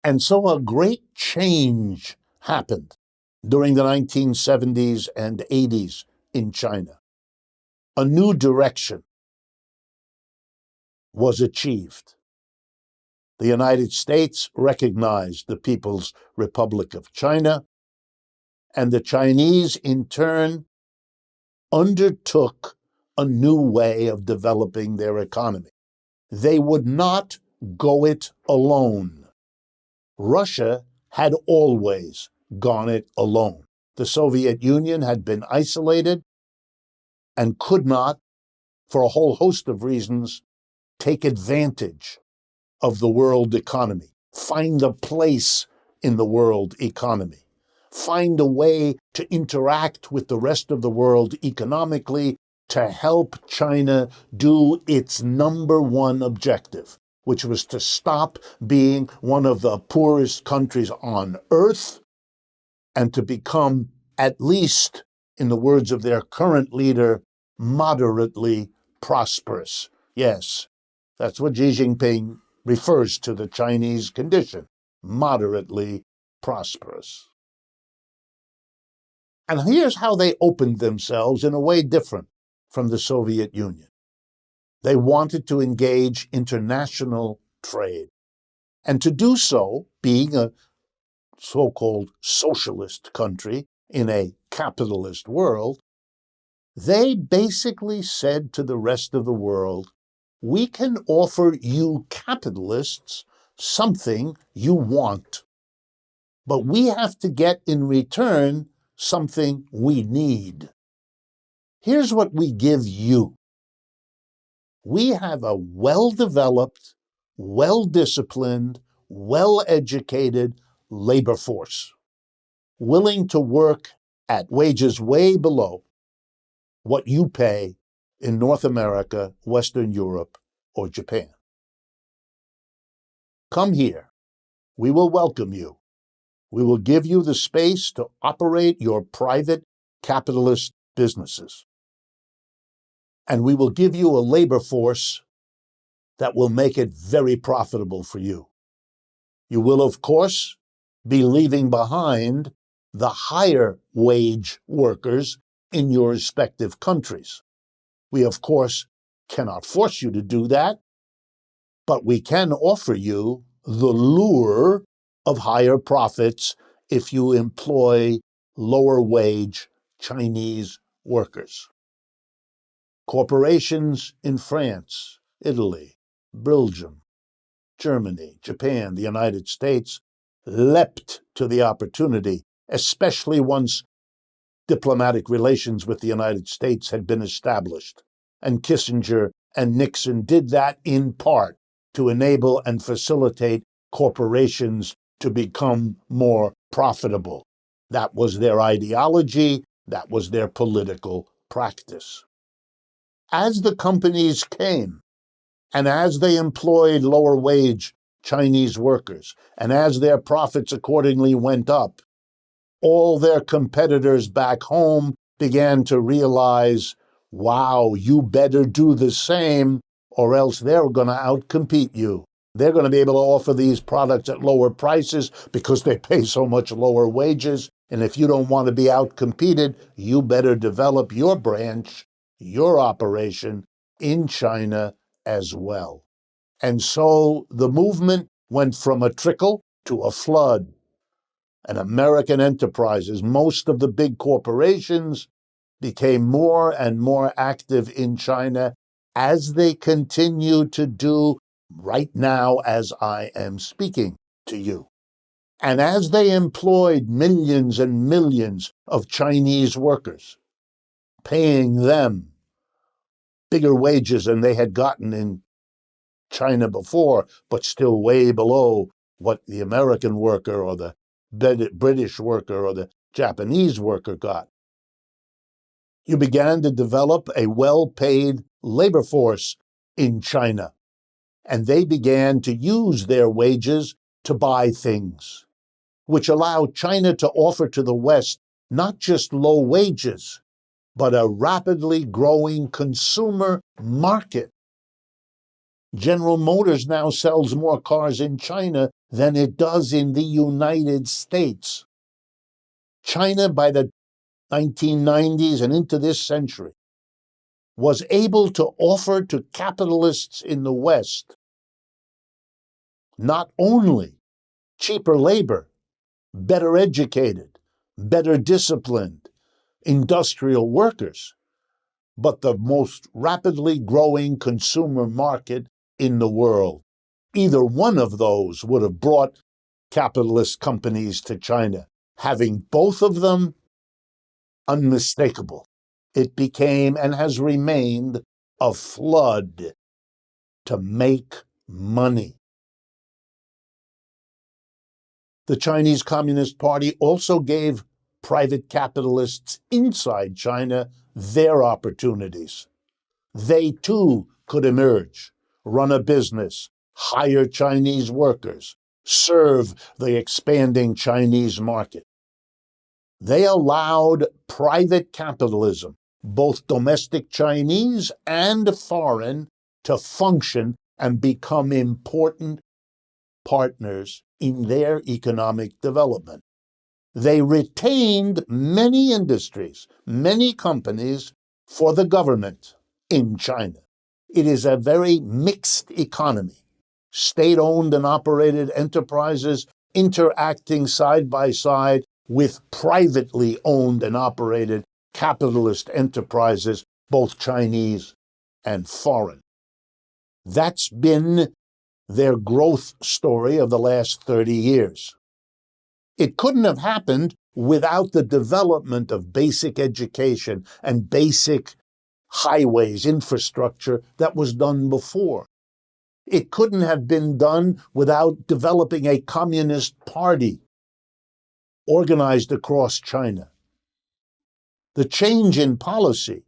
And so a great change happened during the 1970s and 80s in China. A new direction was achieved. The United States recognized the People's Republic of China, and the Chinese, in turn, undertook a new way of developing their economy. They would not go it alone. Russia had always gone it alone. The Soviet Union had been isolated and could not, for a whole host of reasons, take advantage of the world economy, find a place in the world economy, find a way to interact with the rest of the world economically to help China do its number one objective, which was to stop being one of the poorest countries on earth and to become, at least in the words of their current leader, moderately prosperous. Yes, that's what Xi Jinping refers to the Chinese condition, moderately prosperous. And here's how they opened themselves in a way different from the Soviet Union. They wanted to engage international trade. And to do so, being a so-called socialist country in a capitalist world, they basically said to the rest of the world, we can offer you capitalists something you want, but we have to get in return something we need. Here's what we give you. We have a well-developed, well-disciplined, well-educated labor force, willing to work at wages way below what you pay in North America, Western Europe, or Japan. Come here. We will welcome you. We will give you the space to operate your private capitalist businesses. And we will give you a labor force that will make it very profitable for you. You will, of course, be leaving behind the higher wage workers in your respective countries. We, of course, cannot force you to do that, but we can offer you the lure of higher profits if you employ lower wage Chinese workers. Corporations in France, Italy, Belgium, Germany, Japan, the United States leapt to the opportunity, especially once diplomatic relations with the United States had been established. And Kissinger and Nixon did that in part to enable and facilitate corporations to become more profitable. That was their ideology, that was their political practice. As the companies came, and as they employed lower wage Chinese workers, and as their profits accordingly went up, all their competitors back home began to realize, wow, you better do the same, or else they're going to outcompete you. They're going to be able to offer these products at lower prices because they pay so much lower wages. And if you don't want to be outcompeted, you better develop your branch, your operation in China as well. And so the movement went from a trickle to a flood. And American enterprises, most of the big corporations, became more and more active in China, as they continue to do right now as I am speaking to you. And as they employed millions and millions of Chinese workers, paying them bigger wages than they had gotten in China before, but still way below what the American worker or the British worker or the Japanese worker got. You began to develop a well-paid labor force in China, and they began to use their wages to buy things, which allowed China to offer to the West not just low wages, but a rapidly growing consumer market. General Motors now sells more cars in China than it does in the United States. China, by the 1990s and into this century, was able to offer to capitalists in the West not only cheaper labor, better educated, better disciplined industrial workers, but the most rapidly growing consumer market in the world. Either one of those would have brought capitalist companies to China. Having both of them, unmistakable. It became and has remained a flood to make money. The Chinese Communist Party also gave private capitalists inside China their opportunities. They too could emerge, run a business, hire Chinese workers, serve the expanding Chinese market. They allowed private capitalism, both domestic Chinese and foreign, to function and become important partners in their economic development. They retained many industries, many companies for the government in China. It is a very mixed economy. State-owned and operated enterprises interacting side by side with privately owned and operated capitalist enterprises, both Chinese and foreign. That's been their growth story of the last 30 years. It couldn't have happened without the development of basic education and basic highways, infrastructure that was done before. It couldn't have been done without developing a communist party organized across China. The change in policy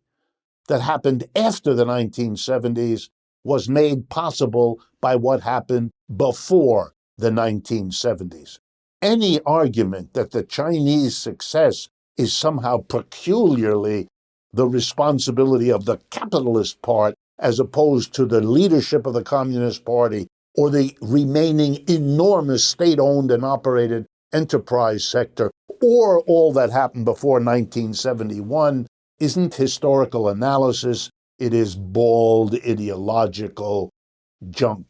that happened after the 1970s was made possible by what happened before the 1970s. Any argument that the Chinese success is somehow peculiarly the responsibility of the capitalist part as opposed to the leadership of the Communist Party or the remaining enormous state-owned and operated enterprise sector, or all that happened before 1971, isn't historical analysis. It is bald ideological junk.